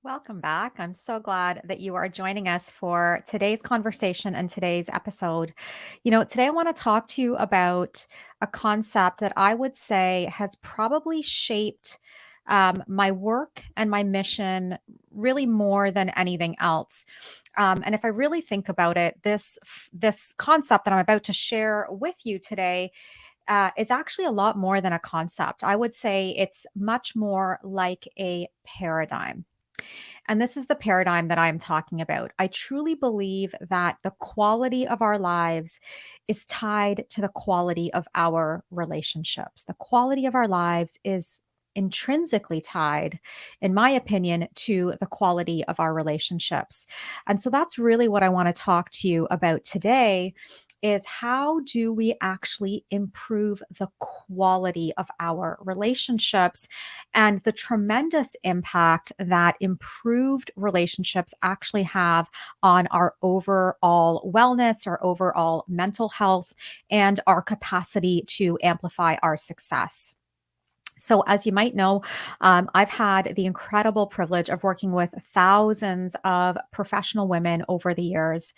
Welcome back. I'm so glad that you are joining us for today's conversation and today's episode. Today I want to talk to you about a concept that I would say has probably shaped my work and my mission really more than anything else. And if I really think about it, this concept that I'm about to share with you today is actually a lot more than a concept. I would say it's much more like a paradigm. And this is the paradigm that I'm talking about. I truly believe that the quality of our lives is tied to the quality of our relationships. The quality of our lives is intrinsically tied, in my opinion, to the quality of our relationships. And so that's really what I want to talk to you about today is how do we actually improve the quality of our relationships and the tremendous impact that improved relationships actually have on our overall wellness, our overall mental health, and our capacity to amplify our success. So, as you might know, I've had the incredible privilege of working with thousands of professional women over the years.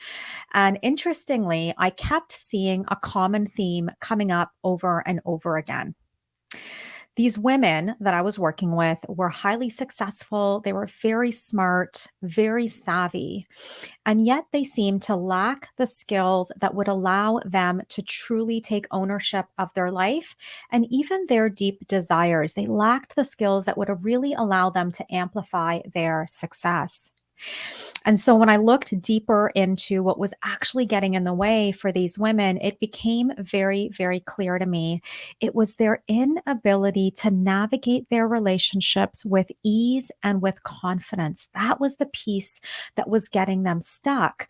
And interestingly, I kept seeing a common theme coming up over and over again. These women that I was working with were highly successful. They were very smart, very savvy, and yet they seemed to lack the skills that would allow them to truly take ownership of their life and even their deep desires. They lacked the skills that would really allow them to amplify their success. And so when I looked deeper into what was actually getting in the way for these women, it became very, very clear to me. It was their inability to navigate their relationships with ease and with confidence. That was the piece that was getting them stuck.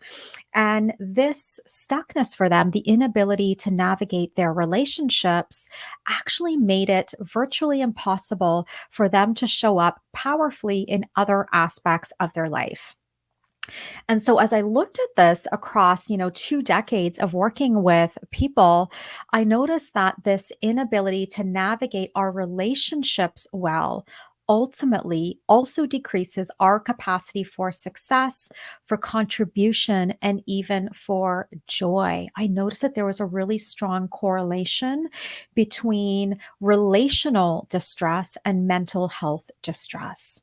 And this stuckness for them, the inability to navigate their relationships, actually made it virtually impossible for them to show up powerfully in other aspects of their life. And so as I looked at this across, 2 decades of working with people, I noticed that this inability to navigate our relationships well ultimately also decreases our capacity for success, for contribution, and even for joy. I noticed that there was a really strong correlation between relational distress and mental health distress.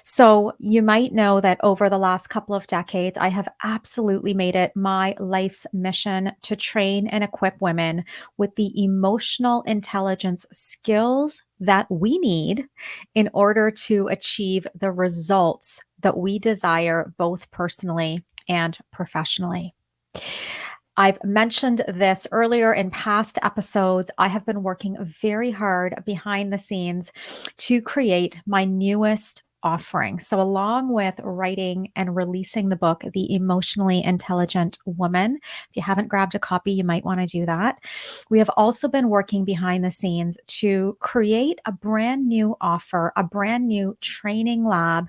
So, you might know that over the last couple of decades, I have absolutely made it my life's mission to train and equip women with the emotional intelligence skills that we need in order to achieve the results that we desire, both personally and professionally. I've mentioned this earlier in past episodes. I have been working very hard behind the scenes to create my newest offering. So, along with writing and releasing the book, The Emotionally Intelligent Woman, if you haven't grabbed a copy, you might want to do that. We have also been working behind the scenes to create a brand new offer, a brand new training lab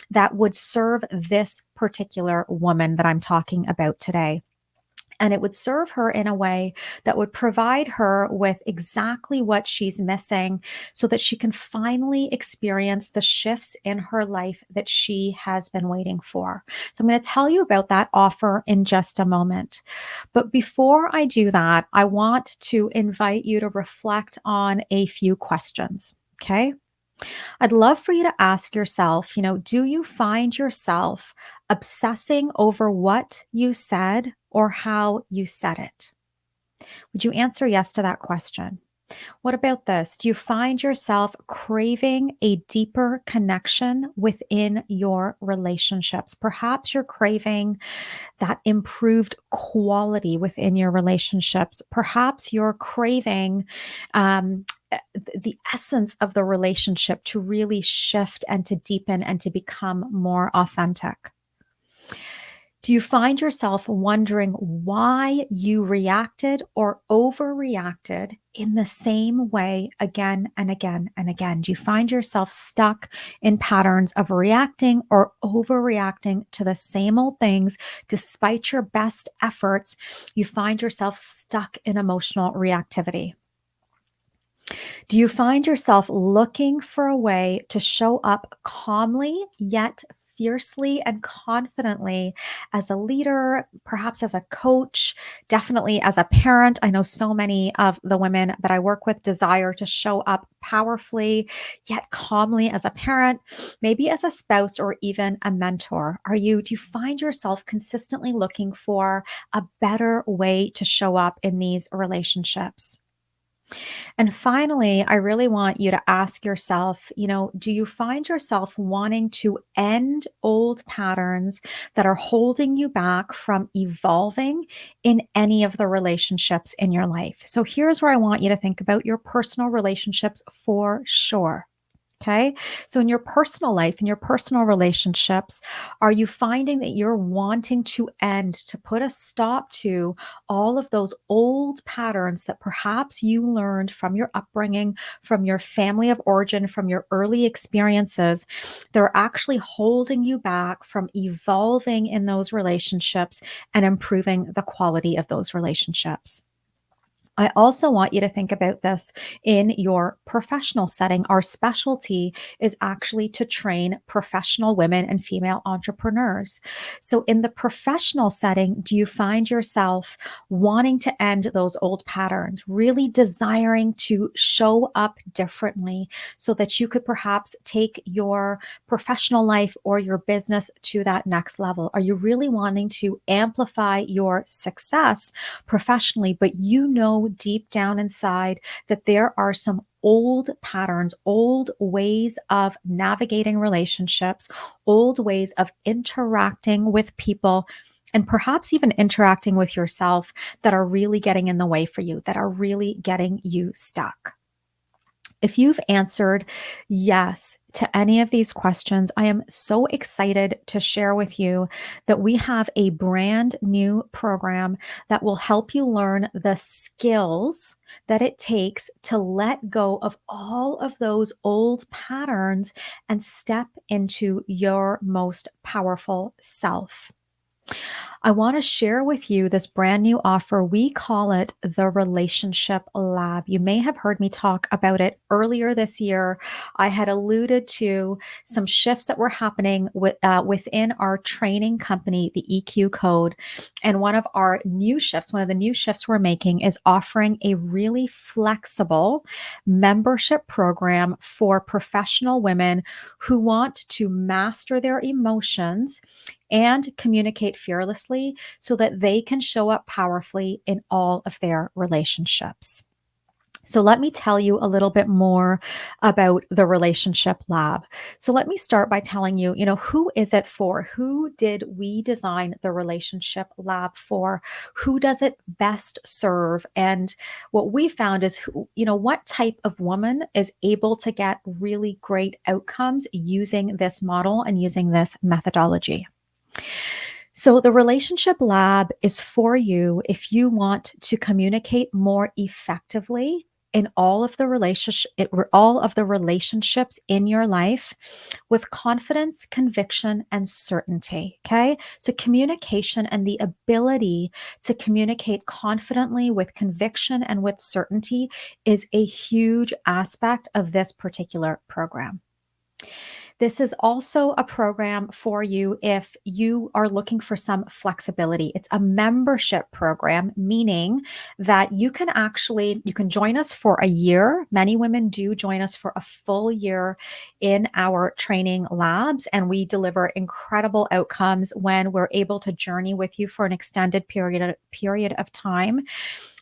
that would serve this particular woman that I'm talking about today. And it would serve her in a way that would provide her with exactly what she's missing so that she can finally experience the shifts in her life that she has been waiting for. So I'm going to tell you about that offer in just a moment. But before I do that, I want to invite you to reflect on a few questions. Okay. I'd love for you to ask yourself, do you find yourself obsessing over what you said or how you said it? Would you answer yes to that question? What about this? Do you find yourself craving a deeper connection within your relationships? Perhaps you're craving that improved quality within your relationships. Perhaps you're craving the essence of the relationship to really shift and to deepen and to become more authentic. Do you find yourself wondering why you reacted or overreacted in the same way again and again and again? Do you find yourself stuck in patterns of reacting or overreacting to the same old things despite your best efforts? You find yourself stuck in emotional reactivity. Do you find yourself looking for a way to show up calmly yet fiercely and confidently as a leader, perhaps as a coach, definitely as a parent? I know so many of the women that I work with desire to show up powerfully yet calmly as a parent, maybe as a spouse or even a mentor. Do you find yourself consistently looking for a better way to show up in these relationships? And finally, I really want you to ask yourself, do you find yourself wanting to end old patterns that are holding you back from evolving in any of the relationships in your life? So here's where I want you to think about your personal relationships for sure. Okay. So in your personal life, in your personal relationships, are you finding that you're wanting to end, to put a stop to all of those old patterns that perhaps you learned from your upbringing, from your family of origin, from your early experiences? They're actually holding you back from evolving in those relationships and improving the quality of those relationships. I also want you to think about this in your professional setting. Our specialty is actually to train professional women and female entrepreneurs. So, in the professional setting, do you find yourself wanting to end those old patterns, really desiring to show up differently so that you could perhaps take your professional life or your business to that next level? Are you really wanting to amplify your success professionally, but you know deep down inside that there are some old patterns, old ways of navigating relationships, old ways of interacting with people, and perhaps even interacting with yourself that are really getting in the way for you, that are really getting you stuck? If you've answered yes to any of these questions, I am so excited to share with you that we have a brand new program that will help you learn the skills that it takes to let go of all of those old patterns and step into your most powerful self. I want to share with you this brand new offer. We call it the Relationship Lab. You may have heard me talk about it earlier this year. I had alluded to some shifts that were happening within our training company, the EQ Code. And one of the new shifts we're making is offering a really flexible membership program for professional women who want to master their emotions and communicate fearlessly so that they can show up powerfully in all of their relationships. So, let me tell you a little bit more about the Relationship Lab. So, let me start by telling you, who is it for? Who did we design the Relationship Lab for? Who does it best serve? And what we found is what type of woman is able to get really great outcomes using this model and using this methodology. So, the Relationship Lab is for you if you want to communicate more effectively in all of the relationships in your life with confidence, conviction, and certainty. Okay. So, communication and the ability to communicate confidently with conviction and with certainty is a huge aspect of this particular program. This is also a program for you if you are looking for some flexibility. It's a membership program, meaning that you can join us for a year. Many women do join us for a full year in our training labs, and we deliver incredible outcomes when we're able to journey with you for an extended period of time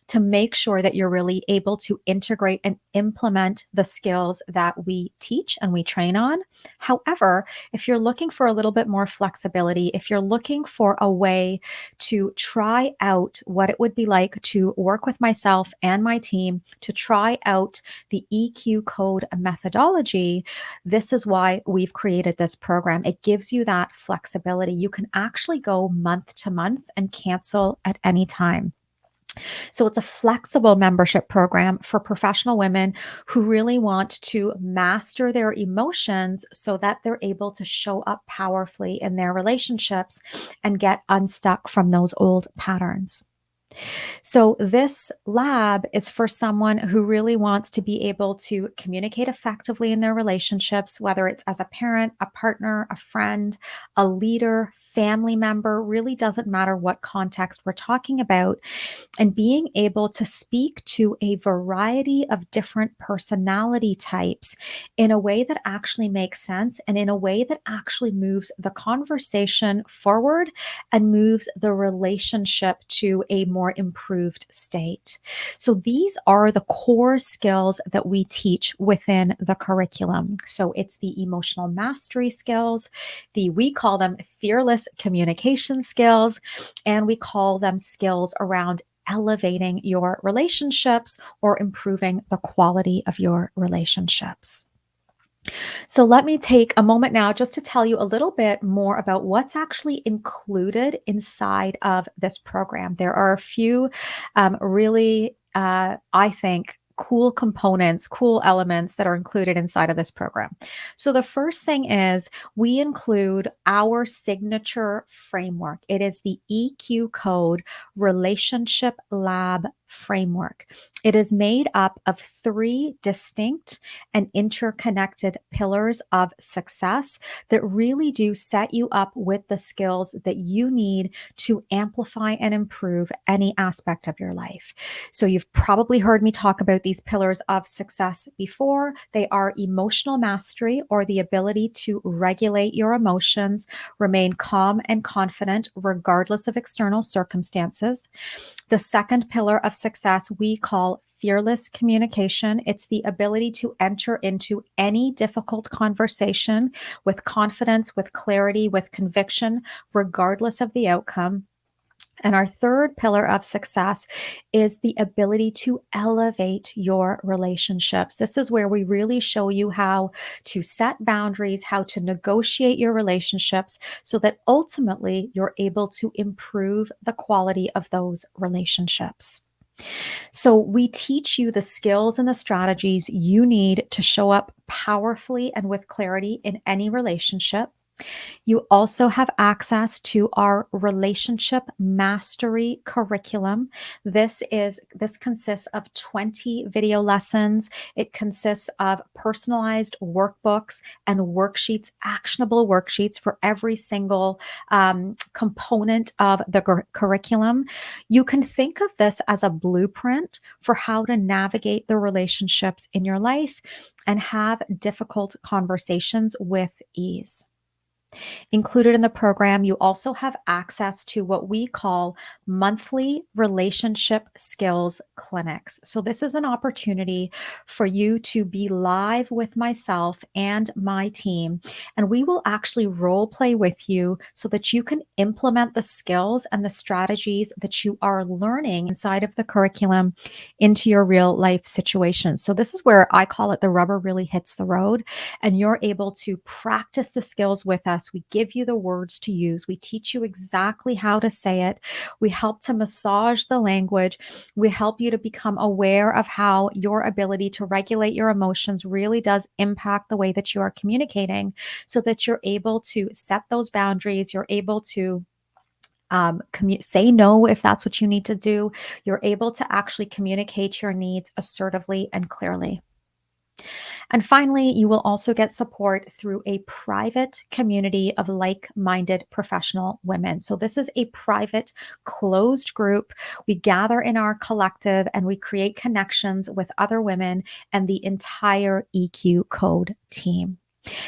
to make sure that you're really able to integrate and implement the skills that we teach and we train on. However, if you're looking for a little bit more flexibility, if you're looking for a way to try out what it would be like to work with myself and my team to try out the EQ code methodology, this is why we've created this program. It gives you that flexibility. You can actually go month to month and cancel at any time. So it's a flexible membership program for professional women who really want to master their emotions so that they're able to show up powerfully in their relationships and get unstuck from those old patterns. So, this lab is for someone who really wants to be able to communicate effectively in their relationships, whether it's as a parent, a partner, a friend, a leader, family member, really doesn't matter what context we're talking about, and being able to speak to a variety of different personality types in a way that actually makes sense and in a way that actually moves the conversation forward and moves the relationship to a more improved state. So, these are the core skills that we teach within the curriculum. So, it's the emotional mastery skills, we call them fearless communication skills, and we call them skills around elevating your relationships or improving the quality of your relationships. So, let me take a moment now just to tell you a little bit more about what's actually included inside of this program. There are a few really, I think, cool components, cool elements that are included inside of this program. So, the first thing is we include our signature framework. It is the EQ Code Relationship Lab Framework. It is made up of three distinct and interconnected pillars of success that really do set you up with the skills that you need to amplify and improve any aspect of your life. So, you've probably heard me talk about these pillars of success before. They are emotional mastery, or the ability to regulate your emotions, remain calm and confident regardless of external circumstances. The second pillar of success we call fearless communication. It's the ability to enter into any difficult conversation with confidence, with clarity, with conviction, regardless of the outcome. And our third pillar of success is the ability to elevate your relationships. This is where we really show you how to set boundaries, how to negotiate your relationships so that ultimately you're able to improve the quality of those relationships. So, we teach you the skills and the strategies you need to show up powerfully and with clarity in any relationship. You also have access to our relationship mastery curriculum. This consists of 20 video lessons. It consists of personalized workbooks and worksheets, actionable worksheets for every single component of the curriculum. You can think of this as a blueprint for how to navigate the relationships in your life and have difficult conversations with ease. Included in the program, you also have access to what we call monthly relationship skills clinics. So, this is an opportunity for you to be live with myself and my team, and we will actually role play with you so that you can implement the skills and the strategies that you are learning inside of the curriculum into your real life situations. So, this is where I call it the rubber really hits the road, and you're able to practice the skills with us. We give you the words to use, we teach you exactly how to say it, we help to massage the language, we help you to become aware of how your ability to regulate your emotions really does impact the way that you are communicating so that you're able to set those boundaries, you're able to say no if that's what you need to do. You're able to actually communicate your needs assertively and clearly. And finally, you will also get support through a private community of like minded professional women. So, this is a private, closed group. We gather in our collective and we create connections with other women and the entire EQ Code team.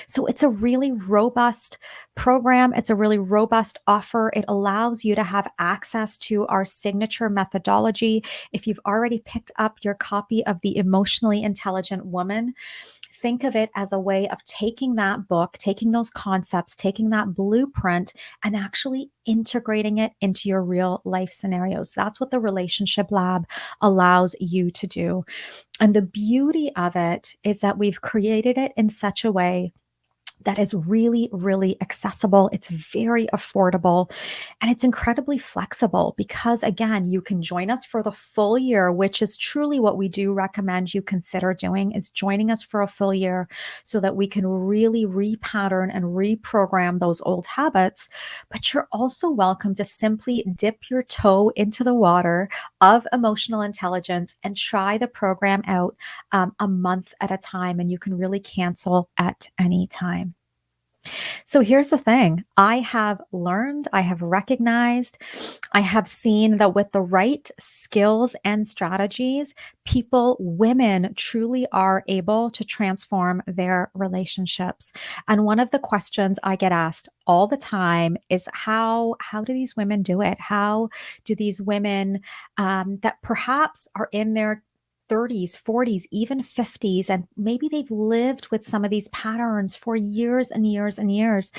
So it's a really robust program. It's a really robust offer. It allows you to have access to our signature methodology. If you've already picked up your copy of The Emotionally Intelligent Woman, think of it as a way of taking that book, taking those concepts, taking that blueprint, and actually integrating it into your real life scenarios. That's what the Relationship Lab allows you to do. And the beauty of it is that we've created it in such a way that is really, really accessible. It's very affordable and it's incredibly flexible because, again, you can join us for the full year, which is truly what we do recommend you consider doing is joining us for a full year so that we can really repattern and reprogram those old habits. But you're also welcome to simply dip your toe into the water of emotional intelligence and try the program out a month at a time. And you can really cancel at any time. So here's the thing I have learned, I have recognized, I have seen that with the right skills and strategies, people, women truly are able to transform their relationships. And one of the questions I get asked all the time is how do these women do it? How do these women that perhaps are in their 30s, 40s, even 50s, and maybe they've lived with some of these patterns for years and years and years.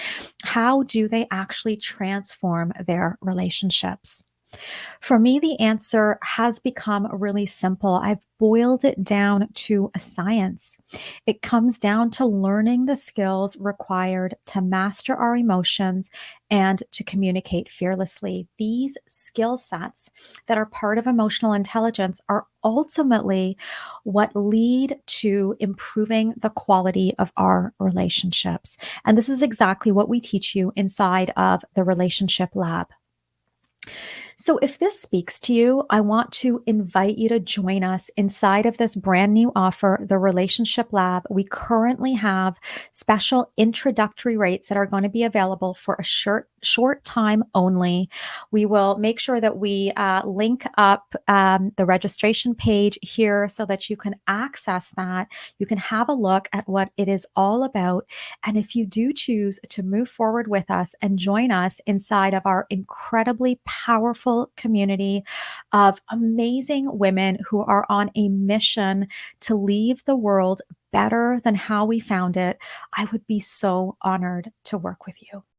How do they actually transform their relationships? For me, the answer has become really simple. I've boiled it down to a science. It comes down to learning the skills required to master our emotions and to communicate fearlessly. These skill sets that are part of emotional intelligence are ultimately what lead to improving the quality of our relationships. And this is exactly what we teach you inside of the Relationship Lab. So, if this speaks to you, I want to invite you to join us inside of this brand new offer, the Relationship Lab. We currently have special introductory rates that are going to be available for a short time only. We will make sure that we link up the registration page here so that you can access that. You can have a look at what it is all about. And if you do choose to move forward with us and join us inside of our incredibly powerful community of amazing women who are on a mission to leave the world better than how we found it, I would be so honored to work with you.